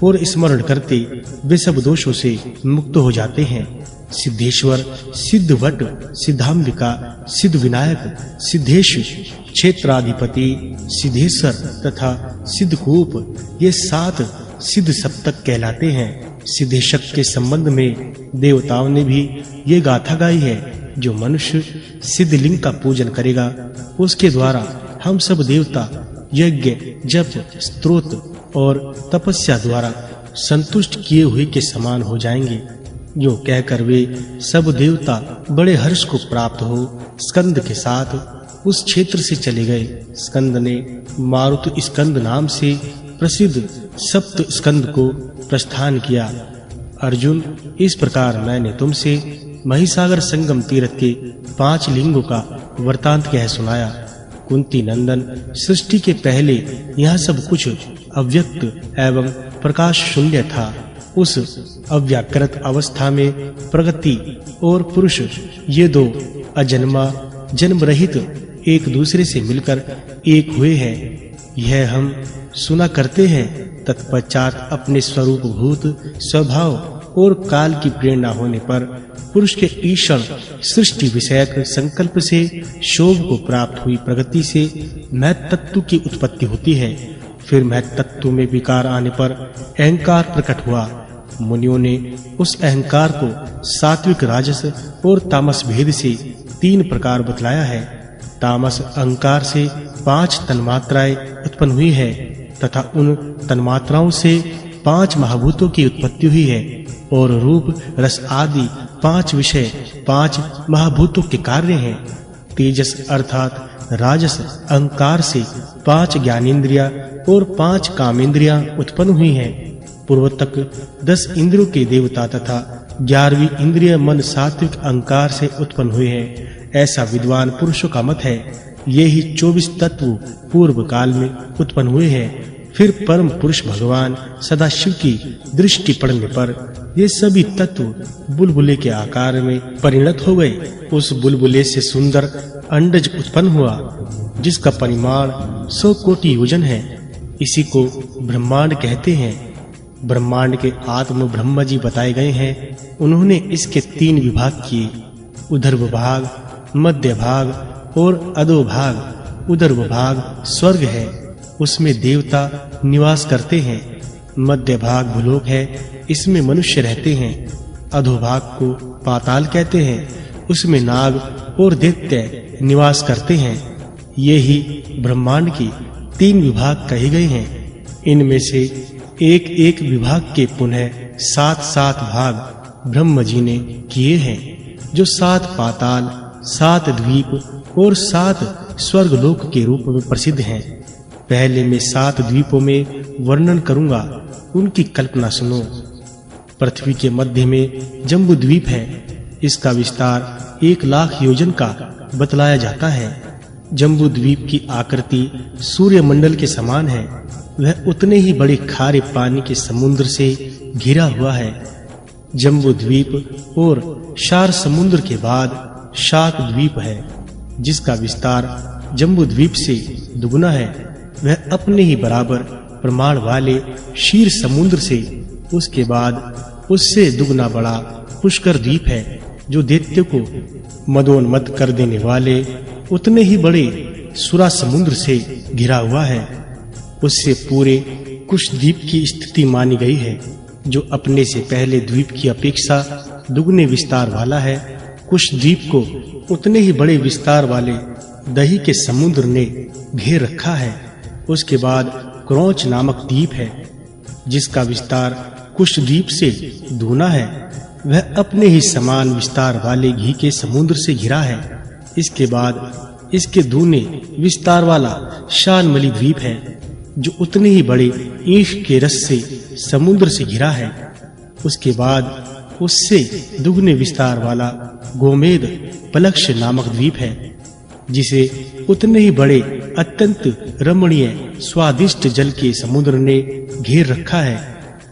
और स्मरण करते वे सब दोषों से मुक्त हो जाते हैं। सिद्धेश्वर, सिद्धवट, सिद्धांबिका, सिद्ध विनायक, सिद्धेश, क्षेत्राधिपति, सिद्धेश्वर तथा सिद्धकूप ये 7 सिद्ध सप्तक कहलाते हैं। सिद्धेशक के संबंध में देवताओं ने भी ये गाथा गाई है, जो मनुष्य सिद्धलिंग का पूजन करेगा उसके द्वारा हम सब देवता यज्ञ, जप, स्तोत्र और तपस्या द्वारा संतुष्ट किए हुए के समान हो जाएंगे। जो कहकर वे सब देवता बड़े हर्ष को प्राप्त हो स्कंद के साथ उस क्षेत्र से चले गए। स्कंद ने मारुत स्कंद नाम से प्रसिद्ध सप्त स्कंद को प्रस्थान किया। अर्जुन, इस प्रकार मैंने तुमसे महिसागर संगम तीर्थ के 5 लिंगों का वृतांत कह सुनाया। कुंती नंदन, सृष्टि के पहले यह सब कुछ अव्यक्त एवं प्रकाश शून्य था। उस अव्याकृत अवस्था में प्रगति और पुरुष ये 2 अजन्मा जन्म रहित एक दूसरे से मिलकर एक हुए हैं। यह हम सुना करते हैं। तत्पश्चात अपने स्वरूप भूत स्वभाव और काल की प्रेरणा होने पर पुरुष के ईश्वर सृष्टि विषयक संकल्प से शोभ को प्राप्त हुई प्रगति से महत् तत्व की उत्पत्ति होती है। फिर महत् तत्व में विकार आने पर अहंकार प्रकट हुआ। मुनियों ने उस अहंकार को सात्विक, राजस और तामस भेद से 3 प्रकार बतलाया है। तामस अहंकार से 5 तन्मात्राएं उत्पन्न हुई है तथा उन तन्मात्राओं से 5 महाभूतों की उत्पत्ति हुई है और रूप, रस आदि 5 विषय 5 महाभूतों के कार्य हैं। तेजस अर्थात राजस अहंकार से 5 ज्ञानेंद्रियां और 5 कामेंद्रियां उत्पन्न हुई हैं। पूर्व तक 10 इंद्रियों के देवता तथा 11वीं इंद्रिय मन सात्विक अहंकार से उत्पन्न हुए हैं। ऐसा विद्वान पुरुषों का मत है। ये ही 24 तत्व पूर्व काल में उत्पन्न हुए हैं। फिर परम पुरुष भगवान सदाशिव की दृष्टि पड़ने पर ये सभी तत्व बुलबुले के आकार में परिणत हो गए। उस बुलबुले से सुंदर अंडज उत्पन्न हुआ, जिसका परिमाण 100 कोटि योजन है। इसी को ब्रह्मांड कहते हैं। ब्रह्मांड के आत्म ब्रह्म जी बताए गए हैं। उन्होंने इसके 3 विभाग किए, ऊर्ध्व भाग, मध्य भाग और अधो भाग। ऊर्ध्व भाग स्वर्ग है, उसमें देवता निवास करते हैं। मध्य भाग भूलोक है, इसमें मनुष्य रहते हैं। अधोभाग को पाताल कहते हैं, उसमें नाग और दैत्य निवास करते हैं। ये ही ब्रह्मांड की 3 विभाग कहे गए हैं। इनमें से एक विभाग के पुनः 7 भाग ब्रह्म जी ने किए हैं, जो 7 पाताल, 7 द्वीप और 7 स्वर्गलोक के रूप में प्रसिद्ध हैं। पहले मैं 7 द्वीपों में वर्णन करूंगा, उनकी कल्पना सुनो। पृथ्वी के मध्य में जम्बू द्वीप है। इसका विस्तार 1,00,000 योजन का बतलाया जाता है। जम्बू द्वीप की आकृति सूर्य मंडल के समान है। वह उतने ही बड़े खारे पानी के समुद्र से घिरा हुआ है। जम्बू द्वीप और शार समुद्र के बाद शाक द्वीप है, जिसका विस्तार जम्बू द्वीप से दुगुना है। वह अपने ही बराबर प्रमाण वाले क्षीर समुद्र से उसके बाद उससे दुगना बड़ा पुष्कर द्वीप है, जो दैत्य को मदोन्मत्त कर देने वाले उतने ही बड़े सुरा समुद्र से घिरा हुआ है। उससे पूरे कुशद्वीप की स्थिति मानी गई है, जो अपने से पहले द्वीप की अपेक्षा दुगने विस्तार वाला है। कुशद्वीप को उतने ही बड़े विस्तार वाले दही के समुद्र ने घेर रखा है। उसके बाद क्रौंच नामक द्वीप है, जिसका विस्तार कुशद्वीप से दूना है। वह अपने ही समान विस्तार वाले घी के समुद्र से घिरा है। इसके बाद इसके दूने विस्तार वाला शानमली द्वीप है, जो उतने ही बड़े ईख के रस से समुद्र से घिरा है। उसके बाद उससे दुगने विस्तार वाला गोमेद पलक्ष नामक द्वीप है, जिसे उतने ही बड़े अत्यंत रमणीय स्वादिष्ट जल के समुद्र ने घेर रखा है।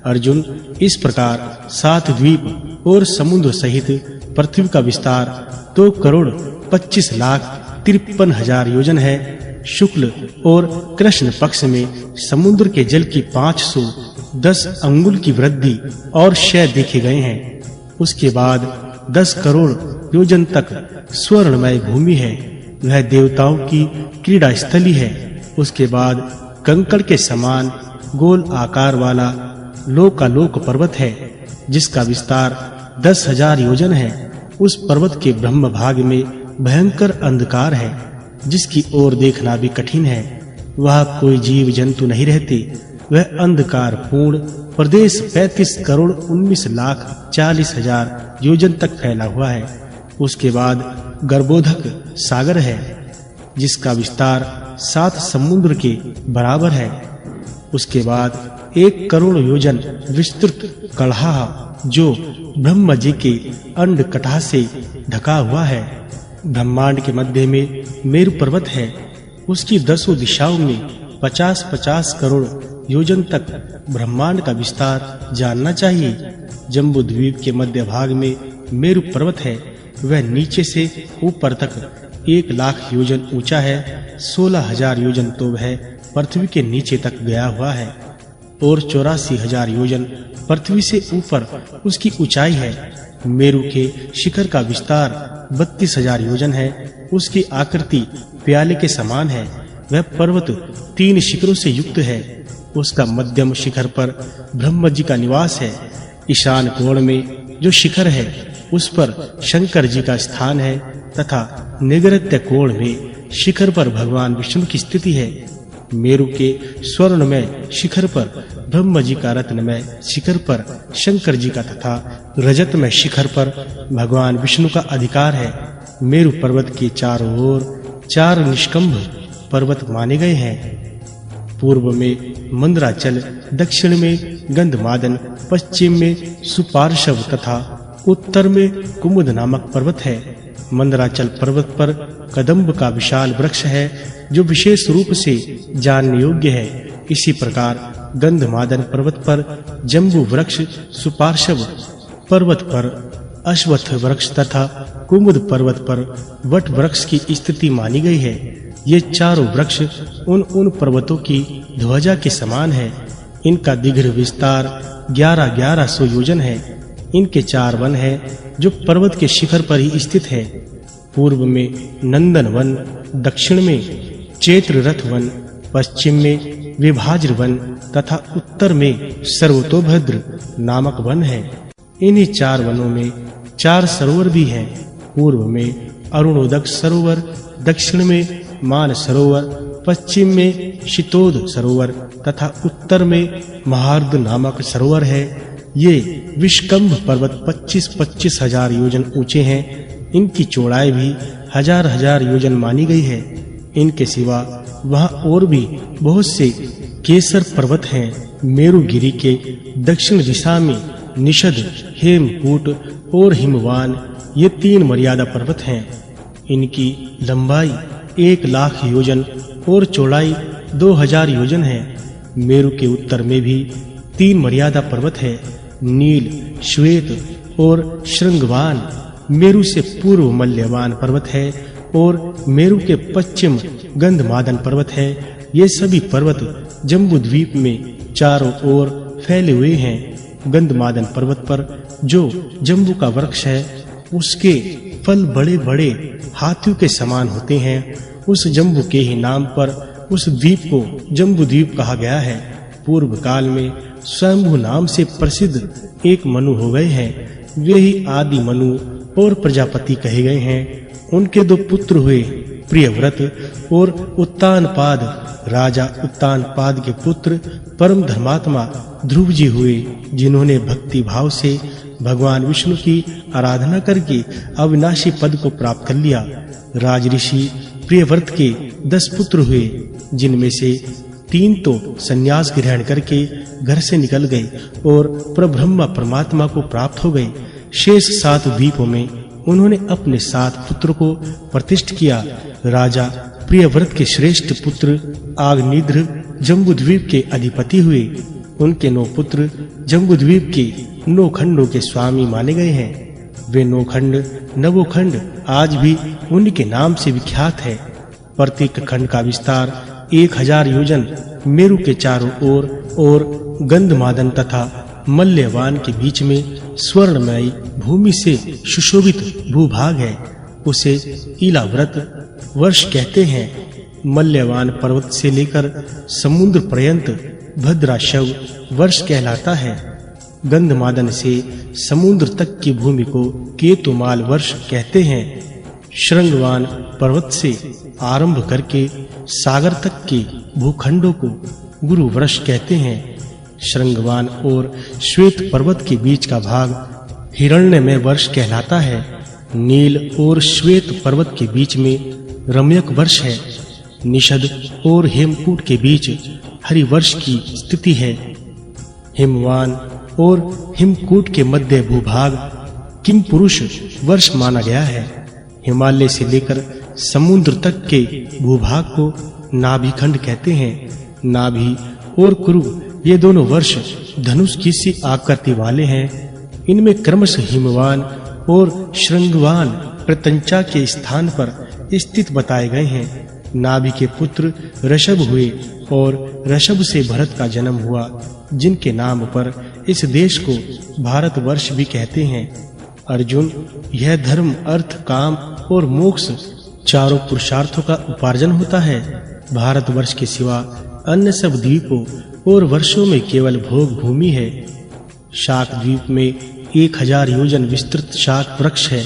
अर्जुन, इस प्रकार 7 द्वीप और समुद्र सहित पृथ्वी का विस्तार 2,25,53,000 योजन है। शुक्ल और कृष्ण पक्ष में समुद्र के जल की 500 10 अंगुल की वृद्धि और क्षय देखे गए हैं। उसके बाद 10 करोड़ योजन तक स्वर्णमय भूमि है, वह देवताओं की क्रीड़ा स्थली है। उसके बाद कंकड़ के समान गोल आकार वाला लोकालोक पर्वत है, जिसका विस्तार 10,000 योजन है। उस पर्वत के ब्रह्म भाग में भयंकर अंधकार है, जिसकी ओर देखना भी कठिन है। वह कोई जीव जंतु नहीं रहते। वह अंधकार पूर्ण प्रदेश 35 करोड़ 19 लाख 40 हजार योजन तक फैला हुआ है। उसके बाद गर्भोधक सागर है, जिसका विस्तार 7 समुद्र के बराबर है। उसके बाद 1 करोड़ योजन विस्तृत कलहा, जो ब्रह्मा जी के अंडकटा से ढका हुआ है। ब्रह्मांड के मध्य में मेरु पर्वत है। उसकी 10 दिशाओं में 50-50 करोड़ योजन तक ब्रह्मांड का विस्तार जानना चाहिए। जम्बू द्वीप के मध्य भाग में मेरु पर्वत है। वह नीचे से ऊपर तक 1 लाख योजन ऊंचा है। 16,000 योजन तो वह पृथ्वी के नीचे तक गया हुआ है और 84,000 योजन पृथ्वी से ऊपर उसकी ऊंचाई है। मेरु के शिखर का विस्तार 32,000 योजन है। उसकी आकृति प्याले के समान है। वह पर्वत 3 शिखरों से युक्त है। उसका मध्यम शिखर पर ब्रह्मा जी का निवास है। ईशान कोण में जो शिखर है, उस पर शंकर जी का स्थान है तथा नैऋत्य कोण में शिखर पर भगवान विष्णु की स्थिति है। मेरु के स्वर्णमय शिखर पर ब्रह्मा जी का, रत्नमय शिखर पर शंकर जी का तथा रजतमय शिखर पर भगवान विष्णु का अधिकार है। मेरु पर्वत के चारों ओर 4 निष्कंभ पर्वत माने गए हैं। पूर्व में मंदराचल, दक्षिण में गंधमादन, पश्चिम में सुपार्श्व तथा उत्तर में कुमुद नामक पर्वत है। मंदराचल पर्वत पर कदम्ब का विशाल वृक्ष है, जो विशेष रूप से जानने योग्य है। इसी प्रकार गंधमादन पर्वत पर जम्बू वृक्ष, सुपार्श्व पर्वत पर अश्वत्थ वृक्ष तथा कुमुद पर्वत पर वट वृक्ष की स्थिति मानी गई है। ये चारों वृक्ष उन पर्वतों की ध्वजा के समान है। इनका दीर्घ विस्तार 1100 योजन है। इनके 4 वन हैं, जो पर्वत के शिखर पर ही स्थित है। पूर्व में नंदन वन, दक्षिण में चैत्ररथ वन, पश्चिम में विभाज्र वन तथा उत्तर में सर्वतोभद्र नामक वन है। इन्हीं 4 वनों में 4 सरोवर भी हैं। पूर्व में अरुणोदक सरोवर, दक्षिण में मान सरोवर, पश्चिम में शीतोद सरोवर तथा उत्तर में महार्द नामक सरोवर है। ये विष्कंभ पर्वत 25-25 हजार योजन ऊंचे हैं। इनकी चौड़ाई भी हजार योजन मानी गई है। इनके सिवा वहां और भी बहुत से केसर पर्वत हैं। मेरुगिरी के दक्षिण दिशा में निषद, हेमकूट और हिमवान, ये 3 मर्यादा पर्वत हैं। इनकी लंबाई 1 लाख योजन और चौड़ाई 2000 योजन है। मेरु के उत्तर में भी 3 मर्यादा पर्वत है, नील, श्वेत और श्रृंगवान। मेरु से पूर्व मल्यवान पर्वत है और मेरु के पश्चिम गंधमादन पर्वत है। ये सभी पर्वत जम्बू द्वीप में चारों ओर फैले हुए हैं। गंधमादन पर्वत पर जो जम्बू का वृक्ष है, उसके फल बड़े-बड़े हाथियों के समान होते हैं। उस जम्बू के ही नाम पर उस द्वीप को जम्बू द्वीप कहा गया है। पूर्व काल में स्वयंभू नाम से प्रसिद्ध एक मनु हो गए हैं। वे ही आदि मनु और प्रजापति कहे गए हैं। उनके 2 पुत्र हुए, प्रियव्रत और उत्तानपाद। राजा उत्तानपाद के पुत्र परम धर्मात्मा ध्रुव जी हुए, जिन्होंने भक्ति भाव से भगवान विष्णु की आराधना करके अविनाशी पद को प्राप्त कर लिया। राजऋषि प्रियव्रत के 10 पुत्र हुए, जिनमें से 3 तो संन्यास ग्रहण करके घर से निकल गए और परब्रह्म परमात्मा को प्राप्त हो गए। शेष 7 द्वीपों में उन्होंने अपने 7 पुत्र को प्रतिष्ठित किया। राजा प्रियव्रत के श्रेष्ठ पुत्र आग्निध्र जम्बूद्वीप के अधिपति हुए। उनके 9 पुत्र जम्बूद्वीप के 9 खंडों के स्वामी माने गए हैं। वे 9 खंड नवोखंड आज भी उनके नाम से विख्यात है। प्रत्येक खंड का विस्तार 1000 योजन मेरु के चारों ओर और गंधमादन तथा मल्यवान के बीच में स्वर्णमयी भूमि से सुशोभित भूभाग है, उसे इलाव्रत वर्ष कहते हैं। मल्यवान पर्वत से लेकर समुद्र पर्यंत भद्राशव वर्ष कहलाता है। गंधमादन से समुद्र तक की भूमि को केतुमाल वर्ष कहते हैं। श्रृंगवान पर्वत से आरंभ करके सागर तक के भूखंडों को गुरु वर्ष कहते हैं। श्रृंगवान और श्वेत पर्वत के बीच का भाग हिरण्यमय वर्ष कहलाता है। नील और श्वेत पर्वत के बीच में रम्यक वर्ष है। निषद और हेमकूट के बीच हरिवर्ष की स्थिति है। हिमवान और हिमकूट के मध्य भूभाग किम पुरुष वर्ष माना गया है। हिमालय से लेकर समुद्र तक के भूभाग को नाभि खंड कहते हैं। नाभि और कुरु ये दोनों वर्ष धनुष की सी आकृति वाले हैं। इनमें क्रमशः हिमवान और श्रृंगवान प्रत्यंचा के स्थान पर स्थित बताए गए हैं। नाभि के पुत्र ऋषभ हुए और ऋषभ से भरत का जन्म हुआ, जिनके नाम पर इस देश को भारतवर्ष भी कहते हैं। अर्जुन, यह धर्म, अर्थ, काम और मोक्ष चारों पुरुषार्थों का उपार्जन होता है। भारतवर्ष के सिवा अन्य सब द्वीपों और वर्षों में केवल भोग भूमि है। शाक द्वीप में 1000 योजन विस्तृत शाक वृक्ष है।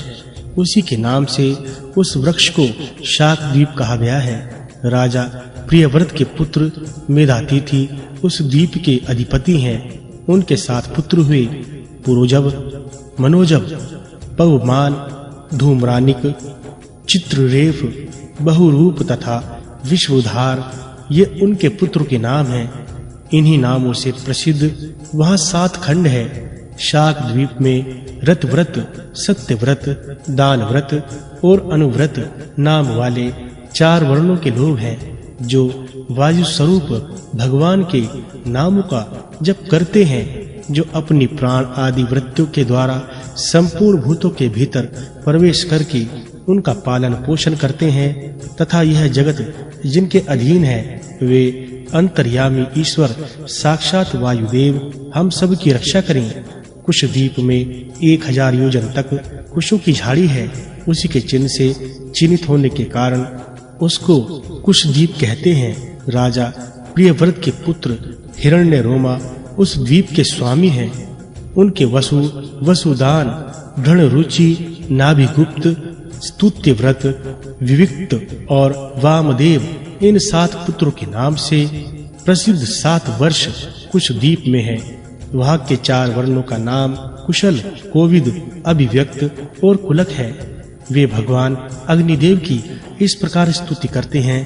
उसी के नाम से उस वृक्ष को शाक द्वीप कहा गया है। राजा प्रियव्रत के पुत्र मेधातिथि उस द्वीप के अधिपति हैं। उनके 7 पुत्र हुए, पुरोजव, मनोजव, पवमान, धूम्रानिक, चित्ररेफ, बहुरूप तथा विश्वोधार, ये उनके पुत्रों के नाम हैं। इन्हीं नामों से प्रसिद्ध वहाँ 7 खंड है। शाक द्वीप में रतव्रत, सत्यव्रत, दानव्रत और अनुव्रत नाम वाले 4 वर्णों के लोग हैं, जो वायु स्वरूप भगवान के नामों का जप करते हैं, जो अपनी प्राण आदि वृत्तियों के द्वारा संपूर्ण भूतों के भीतर प्रवेश करके उनका पालन पोषण करते हैं तथा यह जगत जिनके अधीन है, वे अंतर्यामी ईश्वर साक्षात वायुदेव हम सब की रक्षा करें। कुशद्वीप में 1000 योजन तक कुशों की झाड़ी है। उसी के चिन्ह से चिन्हित होने के कारण उसको कुशद्वीप कहते हैं। राजा प्रियव्रत के पुत्र हिरण्यरोमा उस द्वीप के स्वामी हैं। उनके वसु, वसुदान, ढणरुचि, नाभिगुप्त, स्तुत्यव्रत, विविक्त और वामदेव, इन 7 पुत्रों के नाम से प्रसिद्ध 7 वर्ष कुशद्वीप में है। वहाँ के 4 वर्णों का नाम कुशल, कोविद, अभिव्यक्त और कुलक है। वे भगवान अग्निदेव की इस प्रकार स्तुति करते हैं,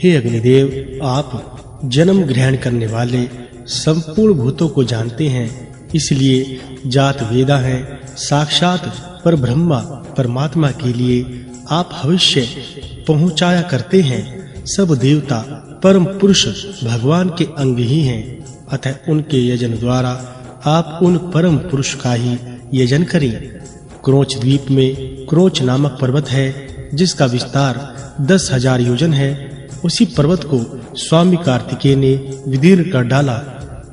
हे अग्निदेव, आप जन्म ग्रहण करने वाले संपूर्ण भूतों को जानते हैं, इसलिए जात वेदा हैं। साक्षात परब्रह्मा परमात्मा के लिए आप भविष्य पहुंचाया करते हैं। सब देवता परम पुरुष भगवान के अंग ही हैं, अतः उनके यजन द्वारा आप उन परम पुरुष का ही यजन करें। क्रोच द्वीप में क्रोच नामक पर्वत है, जिसका विस्तार 10,000 योजन है। उसी पर्वत को स्वामी कार्तिकेय ने विदीर्ण कर डाला।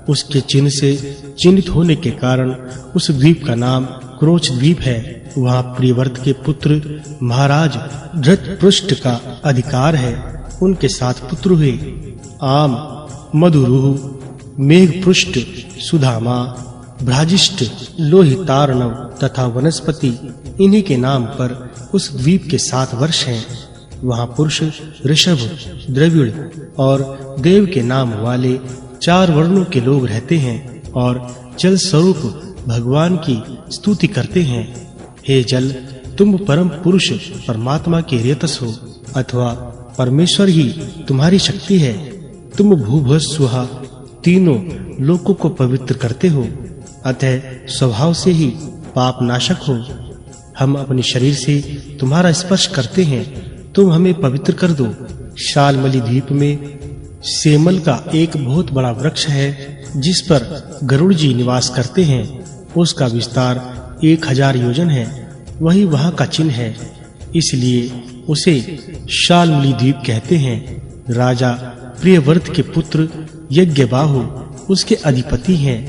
उसके चिन्ह से चिन्हित होने के कारण उस द्वीप का नाम क्रोच द्वीप है। वहाँ प्रियव्रत के पुत्र महाराज धृतपृष्ठ का अधिकार है। उनके 7 पुत्र हुए, आम, मधुरुह, मेघपृष्ठ, सुधामा, भ्राजिष्ठ, लोहितार्णव तथा वनस्पति, इन्हीं के नाम पर उस द्वीप के 7 वर्ष हैं। वहाँ पुरुष, ऋषभ, द्रविड़ और देव के नाम वाले 4 वर्णों के लोग रहते हैं और जल स्वरूप भगवान की स्तुति करते हैं। हे जल, तुम परम पुरुष परमात्मा के रेतस हो, अथवा परमेश्वर ही तुम्हारी शक्ति है। तुम भूभुव स्वहा तीनों लोकों को पवित्र करते हो, अतः स्वभाव से ही पाप नाशक हो। हम अपने शरीर से तुम्हारा स्पर्श करते हैं, तुम हमें पवित्र कर दो। शालमली द्वीप में सेमल का एक बहुत बड़ा वृक्ष है, जिस पर गरुड़ जी निवास करते हैं। उसका विस्तार 1000 योजन है। वही वहाँ का चिन्ह है, इसलिए उसे शालमली द्वीप कहते हैं। राजा प्रियव्रत के पुत्र यज्ञबाहु उसके अधिपति हैं।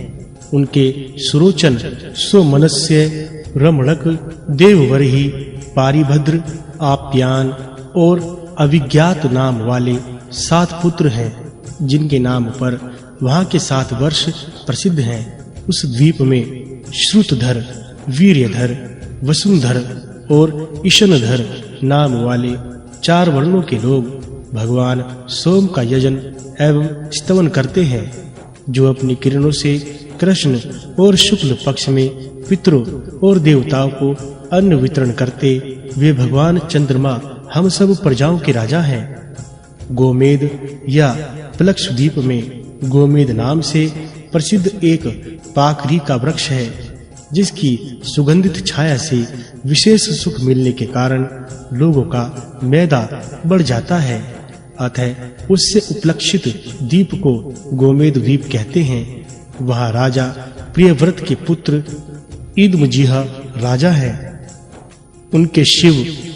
उनके सुरोचन, सोमनस्य, रमणक, देववर्ही, पारिभद्र, आप्यान और अविज्ञात नाम वाले 7 पुत्र हैं, जिनके नाम पर वहां के 7 वर्ष प्रसिद्ध हैं। उस द्वीप में श्रुतधर, वीर्यधर, वसुंधर और ईशनधर नाम वाले 4 वर्णों के लोग भगवान सोम का यजन एवं स्तवन करते हैं, जो अपनी किरणों से कृष्ण और शुक्ल पक्ष में पितरों और देवताओं को अन्न वितरण करते वे भगवान चंद्रमा हम सब प्रजाओं के राजा हैं। गोमेद या प्लक्षद्वीप में गोमेद नाम से प्रसिद्ध एक पाकरी का वृक्ष है, जिसकी सुगंधित छाया से विशेष सुख मिलने के कारण लोगों का मैदा बढ़ जाता है। अतः उससे उपलक्षित द्वीप को गोमेद द्वीप कहते हैं। वहाँ राजा प्रियव्रत के पुत्र ईदमजिह राजा हैं। उनके शिव,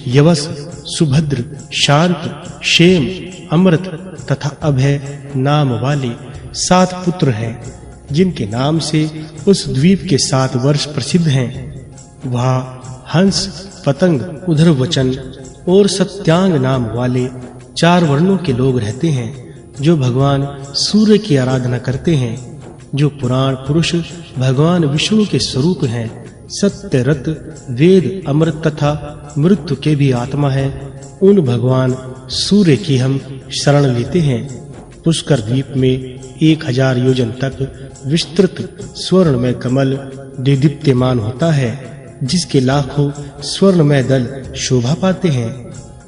यवस, सुभद्र, शांत, क्षेम, अमृत तथा अभय नाम वाले 7 पुत्र हैं, जिनके नाम से उस द्वीप के 7 वर्ष प्रसिद्ध हैं। वहाँ हंस, पतंग, उधरवचन और सत्यांग नाम वाले 4 वर्णों के लोग रहते हैं, जो भगवान सूर्य की आराधना करते हैं, जो पुराण पुरुष भगवान विष्णु के स्वरूप हैं। सत्य, रत, वेद, अमृत तथा मृत्यु के भी आत्मा है। उन भगवान सूर्य की हम शरण लेते हैं। पुष्कर द्वीप में 1000 योजन तक विस्तृत स्वर्णमय कमल दीप्यमान होता है, जिसके लाखों स्वर्णमय दल शोभा पाते हैं।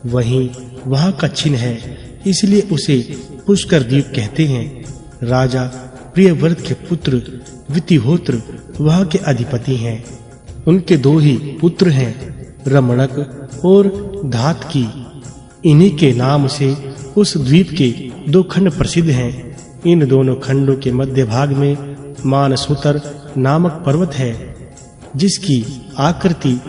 वहीं वहां का चिन्ह है, इसलिए उसे पुष्कर द्वीप कहते हैं। राजा प्रियव्रत के पुत्र वितिहोत्र वहां के अधिपति हैं। उनके 2 ही पुत्र हैं, रमणक और धातकी। इन्हीं के नाम से उस द्वीप के 2 खंड प्रसिद्ध हैं। इन दोनों खंडों के मध्य भाग में मानसोत्तर नामक पर्वत है, जिसकी आकृति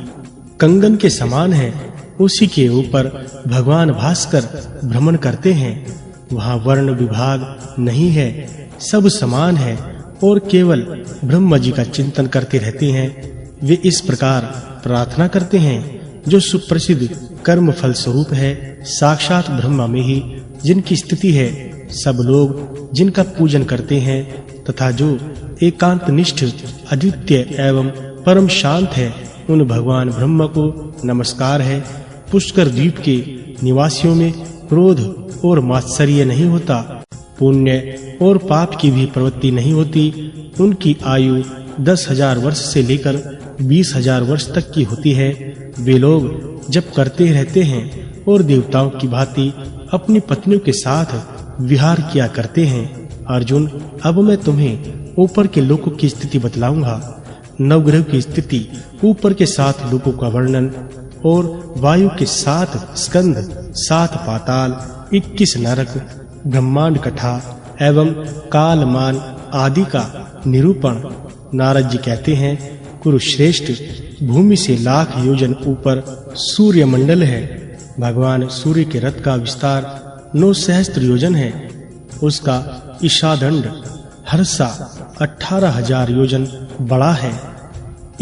कंगन के समान है। उसी के ऊपर भगवान भास्कर भ्रमण करते हैं। वहाँ वर्ण विभाग नहीं है, सब समान है और केवल ब्रह्म जी का चिंतन करते रहते हैं। वे इस प्रकार प्रार्थना करते हैं, जो सुप्रसिद्ध कर्म फल स्वरूप है, साक्षात ब्रह्मा में ही जिनकी स्थिति है। सब लोग जिनका पूजन करते हैं तथा जो एकांत निष्ठ, अद्वितीय एवं परम शांत है, उन भगवान ब्रह्म को नमस्कार है। पुष्कर द्वीप के निवासियों में क्रोध और मात्सर्य नहीं होता, पुण्य और पाप की भी प्रवृत्ति नहीं होती। उनकी आयु 10,000 वर्ष से लेकर 20,000 वर्ष तक की होती है। वे लोग जप करते रहते हैं और देवताओं की भांति अपनी पत्नियों के साथ विहार किया करते हैं। अर्जुन, अब मैं तुम्हें ऊपर के लोकों की स्थिति बतलाऊंगा। नवग्रह की स्थिति, ऊपर के 7 लोकों का वर्णन और वायु के 7 स्कंद, 7 पाताल, 21 नरक, ब्रह्मांड कथा एवं कालमान आदि का निरूपण। नारद जी कहते हैं, कुरुश्रेष्ठ, भूमि से लाख योजन ऊपर सूर्य मंडल है। भगवान सूर्य के रथ का विस्तार 9 सहस्त्र योजन है। उसका ईशादंड हर्षा 18,000 योजन बड़ा है।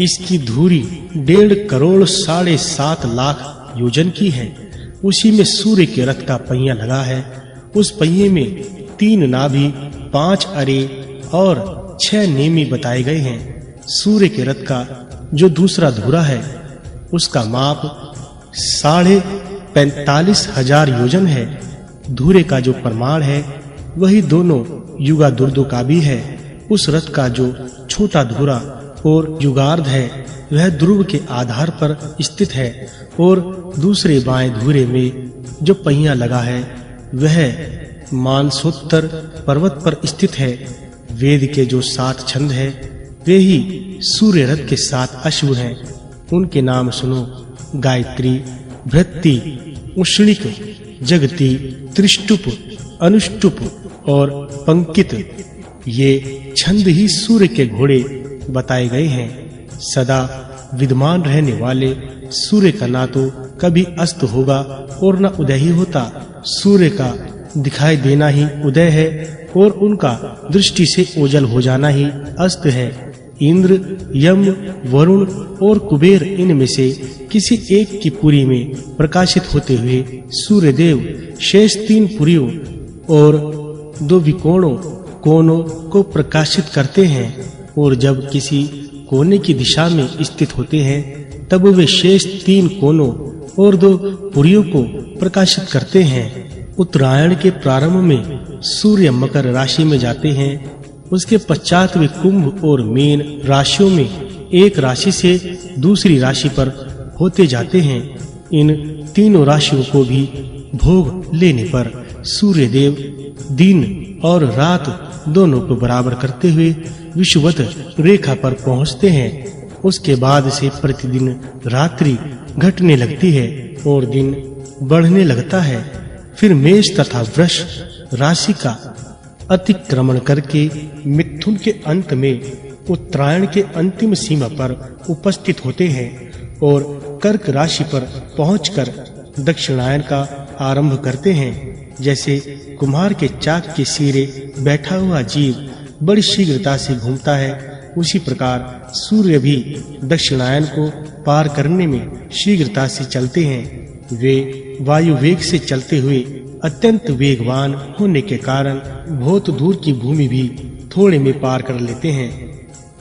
इसकी धुरी 1.5 करोड़ 7.5 लाख योजन की है। उसी में सूर्य के रथ का पहिया लगा है। उस पहिए में 3 नाभि, 5 अरे और 6 नेमी बताए गए हैं। सूर्य के रथ का जो दूसरा धुरा है, उसका माप 45,000 योजन है। धुरे का जो प्रमाण है, वही दोनों युगा दुर्दो का भी है। उस रथ का जो छोटा धुरा और युगार्ध है, वह ध्रुव के आधार पर स्थित है और दूसरे बाएं धुरे में जो पहिया लगा है, वह मानसोत्तर पर्वत पर स्थित है। वेद के जो 7 छंद है, वे ही सूर्य रथ के 7 अश्व हैं। उनके नाम सुनो: गायत्री, भृत्ति, उष्णिक, जगति, त्रिष्टुप, अनुष्टुप और पंकित। ये छंद ही सूर्य के घोड़े बताए गए हैं। सदा विद्यमान रहने वाले सूर्य का ना तो कभी अस्त होगा और न उदय ही होता। सूर्य का दिखाई देना ही उदय है और उनका दृष्टि से ओझल हो जाना ही अस्त है। इंद्र, यम, वरुण और कुबेर इनमें से किसी एक की पुरी में प्रकाशित होते हुए सूर्य देव शेष 3 पुरियों और 2 विकोणों कोनों को प्रकाशित करते हैं और जब किसी कोने की दिशा में स्थित होते हैं तब वे शेष 3 कोनों और 2 पुरियों को प्रकाशित करते हैं। उत्तरायण के प्रारंभ में सूर्य मकर राशि में जाते हैं, उसके पश्चात वे कुंभ और मीन राशियों में एक राशि से दूसरी राशि पर होते जाते हैं। इन तीनों राशियों को भी भोग लेने पर सूर्य देव दिन और रात दोनों को बराबर करते हुए विषुवत रेखा पर पहुंचते हैं। उसके बाद से प्रतिदिन रात्रि घटने लगती है और दिन बढ़ने लगता है। फिर मेष तथा वृष राशि का अतिक्रमण करके मिथुन के अंत में उत्तरायण के अंतिम सीमा पर उपस्थित होते हैं और कर्क राशि पर पहुंचकर दक्षिणायन का आरंभ करते हैं। जैसे कुम्हार के चाक के सिरे बैठा हुआ जीव बड़ी शीघ्रता से घूमता है, उसी प्रकार सूर्य भी दक्षिणायन को पार करने में शीघ्रता से चलते हैं। वे वायु वेग से चलते हुए अत्यंत वेगवान होने के कारण बहुत दूर की भूमि भी थोड़े में पार कर लेते हैं।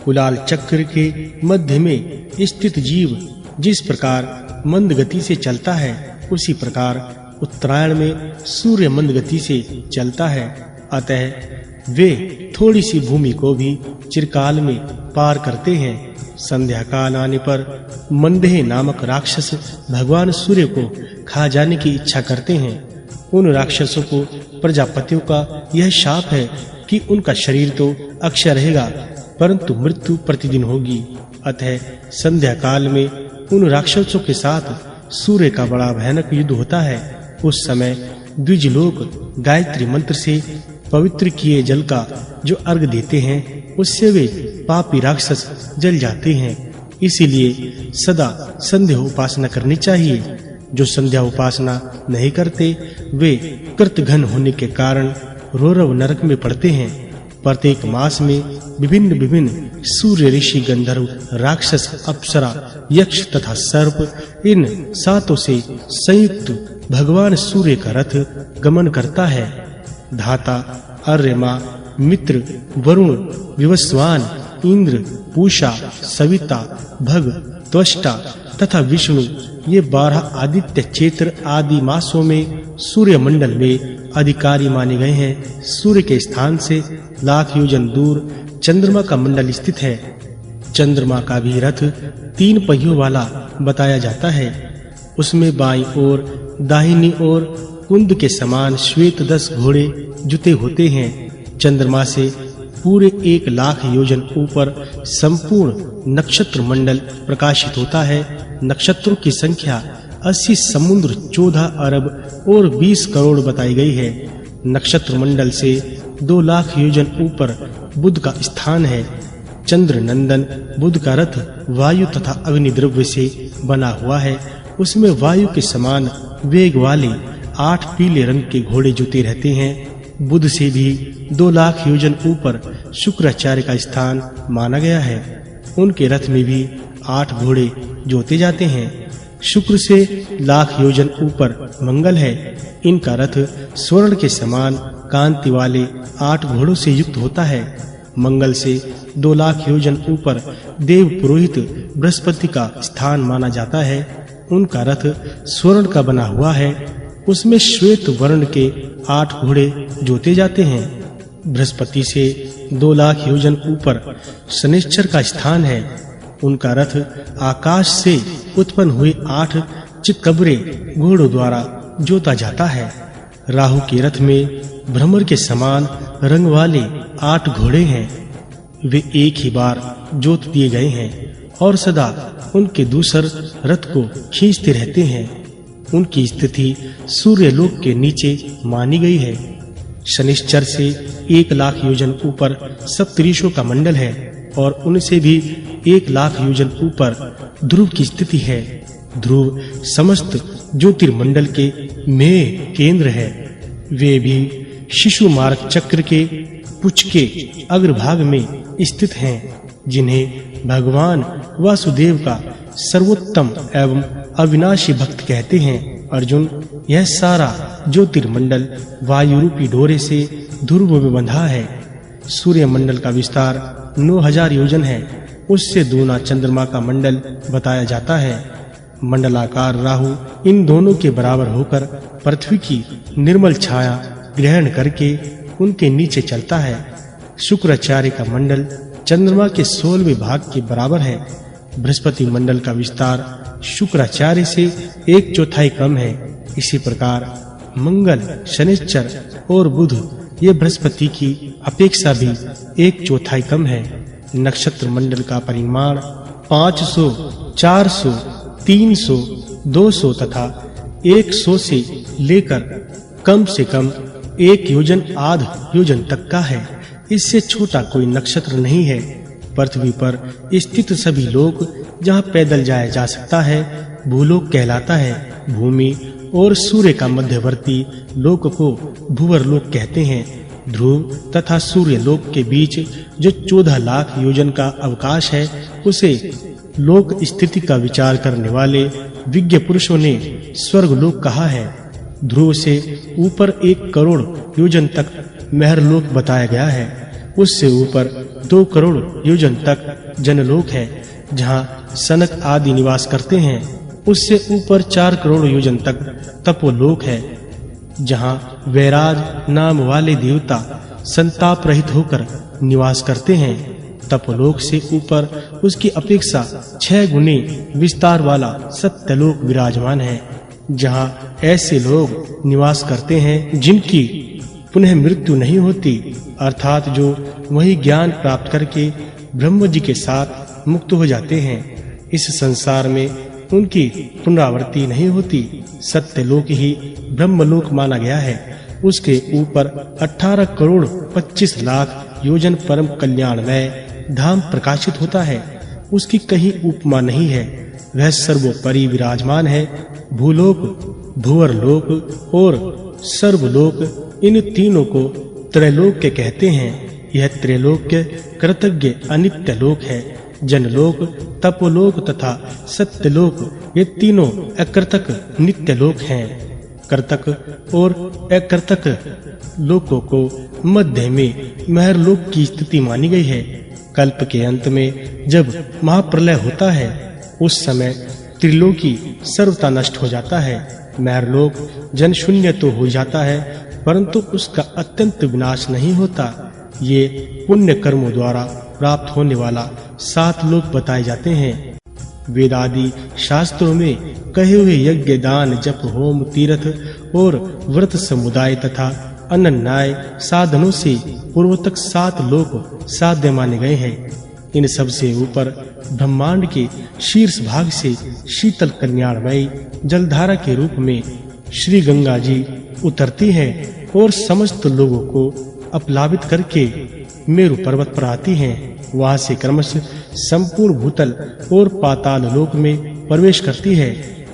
कुलाल चक्र के मध्य में स्थित जीव जिस प्रकार मंद गति से चलता है, उसी प्रकार उत्तरायण में सूर्य मंद गति से चलता है। अतः वे थोड़ी सी भूमि को भी चिरकाल में पार करते हैं। संध्या काल आने पर मंदेह नामक राक्षस भगवान सूर्य को खा जाने की इच्छा करते हैं। उन राक्षसों को प्रजापतियों का यह शाप है कि उनका शरीर तो अक्षय रहेगा, परंतु मृत्यु प्रतिदिन होगी। अतः संध्या काल में उन राक्षसों के साथ सूर्य का बड़ा भयानक युद्ध होता है। उस समय द्विजलोक गायत्री मंत्र से पवित्र किए जल का जो अर्घ देते हैं, उससे वे पापी राक्षस जल जाते हैं। इसीलिए सदा संध्या उपासना करनी चाहिए। जो संध्या उपासना नहीं करते, वे कृतघ्न होने के कारण रौरव नरक में पड़ते हैं। प्रत्येक मास में विभिन्न सूर्य, ऋषि, गंधर्व, राक्षस, अप्सरा, यक्ष तथा सर्प इन 7 से संयुक्त भगवान सूर्य का रथ गमन करता है। धाता, अर्यमा, मित्र, वरुण, विवस्वान, इंद्र, पूषा, सविता, भग, त्वष्टा तथा विष्णु ये 12 आदित्य चैत्र आदि मासों में सूर्य मंडल में अधिकारी माने गए हैं। सूर्य के स्थान से लाख योजन दूर चंद्रमा का मंडल स्थित है। चंद्रमा का भी रथ 3 पहियों वाला बताया जाता है। उसमें बाईं ओर दाहिनी ओर कुंद के समान श्वेत 10 घोड़े जुते होते हैं। चंद्रमा से पूरे 1 लाख योजन ऊपर संपूर्ण नक्षत्र मंडल प्रकाशित होता है। नक्षत्रों की संख्या 80 समुद्र, 14 अरब और 20 करोड़ बताई गई है। नक्षत्र मंडल से 2 लाख योजन ऊपर बुध का स्थान है। चंद्र नंदन बुध का रथ वायु तथा अग्नि द्रव्य से बना हुआ है। उसमें वायु के समान वेग वाले 8 पीले रंग के घोड़े जुते रहते हैं। बुध से भी 2 लाख योजन ऊपर शुक्राचार्य का स्थान माना गया है। उनके रथ में भी 8 घोड़े जोते जाते हैं। शुक्र से लाख योजन ऊपर मंगल है। इनका रथ स्वर्ण के समान कांति वाले 8 घोड़ों से युक्त होता है। मंगल से 2 लाख योजन ऊपर देव पुरोहित बृहस्पति का स्थान माना जाता है। उनका रथ स्वर्ण का बना हुआ है। उसमें श्वेत वर्ण के 8 घोड़े जोते जाते हैं। बृहस्पति से 2 लाख योजन ऊपर शनिश्चर का स्थान है। उनका रथ आकाश से उत्पन्न हुए 8 चितकबरे घोड़ों द्वारा जोता जाता है। राहु के रथ में भ्रमर के समान रंग वाले 8 घोड़े हैं। वे एक ही बार जोत दिए गए हैं और सदा उनके दूसर रथ को खींचते रहते हैं। उनकी स्थिति सूर्य लोक के नीचे मानी गई है। शनिश्चर से 1 लाख योजन ऊपर सप्तऋषियों का मंडल है और उनसे भी 1 लाख योजन ऊपर ध्रुव की स्थिति है। ध्रुव समस्त ज्योतिर्मंडल के में केंद्र है। वे भी शिशु मार्ग चक्र के पुच्छ के अग्रभाग में स्थित हैं, जिन्हें भगवान वासुदेव का सर्वोत्तम एवं अविनाशी भक्त कहते हैं। अर्जुन, यह सारा ज्योतिर्मंडल वायु रूपी डोरे से ध्रुव में बंधा है। सूर्य मंडल का विस्तार 9000 योजन है। उससे दूना चंद्रमा का मंडल बताया जाता है। मंडलाकार राहु इन दोनों के बराबर होकर पृथ्वी की निर्मल छाया ग्रहण करके उनके नीचे चलता है। शुक्राचार्य का मंडल चंद्रमा के 16वें भाग के बराबर है। बृहस्पति मंडल का विस्तार शुक्राचार्य से 1/4 कम है। इसी प्रकार मंगल, शनिश्चर और बुध ये बृहस्पति की अपेक्षा भी 1/4 कम है। नक्षत्र मंडल का परिमाण 500, 400, 300, 200 तथा 100 से लेकर कम से कम 1 योजन आध योजन तक का है। इससे छोटा कोई नक्षत्र नहीं है। पृथ्वी पर स्थित सभी लोक जहाँ पैदल जाया जा सकता है भूलोक कहलाता है। भूमि और सूर्य का मध्यवर्ती लोक को भूवरलोक कहते हैं। ध्रुव तथा सूर्य लोक के बीच जो 14 लाख योजन का अवकाश है उसे लोक स्थिति का विचार करने वाले विज्ञ पुरुषों ने स्वर्गलोक कहा है। ध्रुव से ऊपर 1 करोड़ योजन तक महरलोक बताया गया है। उससे ऊपर 2 करोड़ योजन तक जनलोक है, जहाँ सनक आदि निवास करते हैं। उससे ऊपर 4 करोड़ योजन तक तपोलोक है, जहाँ वैराज नाम वाले देवता संताप रहित होकर निवास करते हैं। तपोलोक से ऊपर उसकी अपेक्षा 6 गुने विस्तार वाला सत्यलोक विराजमान है, जहाँ ऐसे लोग निवास करते हैं जिनकी पुनः मृत्यु नहीं होती, अर्थात जो वही ज्ञान प्राप्त करके ब्रह्म जी के साथ मुक्त हो जाते हैं। इस संसार में उनकी पुनरावृत्ति नहीं होती। सत्यलोक ही ब्रह्मलोक माना गया है। उसके ऊपर 18 करोड़ 25 लाख योजन परम कल्याणमय धाम प्रकाशित होता है। उसकी कहीं उपमा नहीं है। वह सर्वोपरि विराजमान है। भूलोक, भुवरलोक और सर्वलोक इन तीनों को त्रैलोक्य कहते हैं। यह त्रैलोक्य कृतज्ञ अनित्य लोक है। जनलोक, तपोलोक तथा सत्यलोक ये तीनों अकृतक नित्य लोक हैं। कृतक और अकृतक लोकों को मध्य में महरलोक की स्थिति मानी गई है। कल्प के अंत में जब महाप्रलय होता है उस समय त्रिलोकी सर्वथा नष्ट हो जाता है। महरलोक जन शून्य तो हो जाता है, परंतु उसका अत्यंत विनाश नहीं होता। ये पुण्य कर्मों द्वारा प्राप्त होने वाला 7 लोक बताए जाते हैं। वेदादि शास्त्रों में कहे हुए यज्ञ, दान, जप, होम, तीर्थ और व्रत समुदाय तथा अनन्याय साधनों से पूर्वोत्तक 7 लोक साध्य माने गए हैं। इन सब से ऊपर ब्रह्मांड के शीर्ष भाग से शीतल कल्याणमयी जलधारा के रूप में श्री गंगा जी उतरती है और समस्त लोगों को अपलावित करके मेरु पर्वत पर आती हैं। वहां से क्रमशः संपूर्ण भूतल और पाताल लोक में प्रवेश करती है।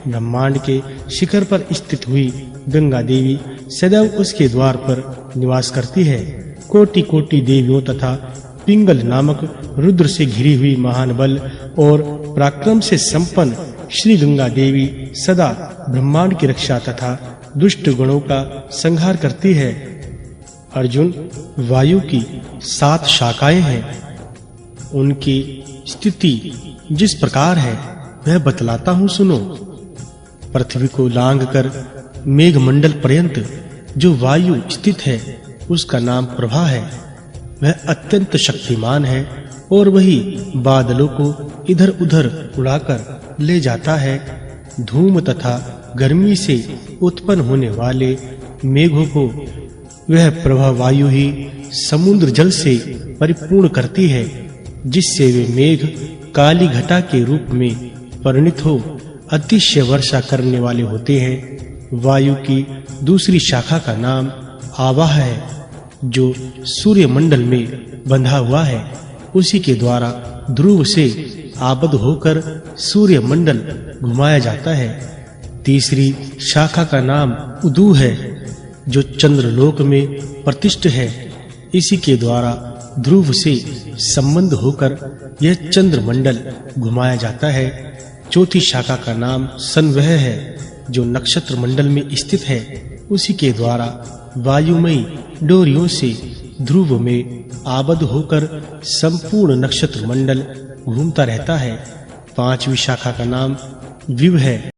ब्रह्मांड के शिखर पर स्थित हुई गंगा देवी सदैव उसके द्वार पर निवास करती है। कोटि-कोटि देवियों तथा पिंगल नामक रुद्र से घिरी हुई महान बल और पराक्रम से संपन्न श्री गंगा देवी सदा ब्रह्मांड की रक्षा तथा दुष्ट गणों का संहार करती है। अर्जुन, वायु की 7 शाखाएं हैं। उनकी स्थिति जिस प्रकार है वह बतलाता हूँ, सुनो। पृथ्वी को लांघकर मेघमंडल पर्यंत जो वायु स्थित है उसका नाम प्रभा है। वह अत्यंत शक्तिमान है और वही बादलों को इधर-उधर उड़ाकर ले जाता है। धूम तथा गर्मी से उत्पन्न होने वाले मेघों को वह प्रभा वायु ही समुद्र जल से परिपूर्ण करती है, जिससे वे मेघ काली घटा के रूप में परिणित हो अतिशय वर्षा करने वाले होते हैं। वायु की दूसरी शाखा का नाम आवाह है, जो सूर्य मंडल में बंधा हुआ है। उसी के द्वारा ध्रुव से आबद्ध होकर सूर्य मंडल घुमाया जाता है। तीसरी शाखा का नाम उदू है, जो चंद्रलोक में प्रतिष्ठित है, इसी के द्वारा ध्रुव से संबंध होकर यह चंद्रमंडल घुमाया जाता है। चौथी शाखा का नाम संवह है, जो नक्षत्र मंडल में स्थित है। उसी के द्वारा वायुमयी डोरियों से ध्रुव में आबद्ध होकर संपूर्ण नक्षत्र मंडल घूमता रहता है। पांचवी शाखा का नाम विव है,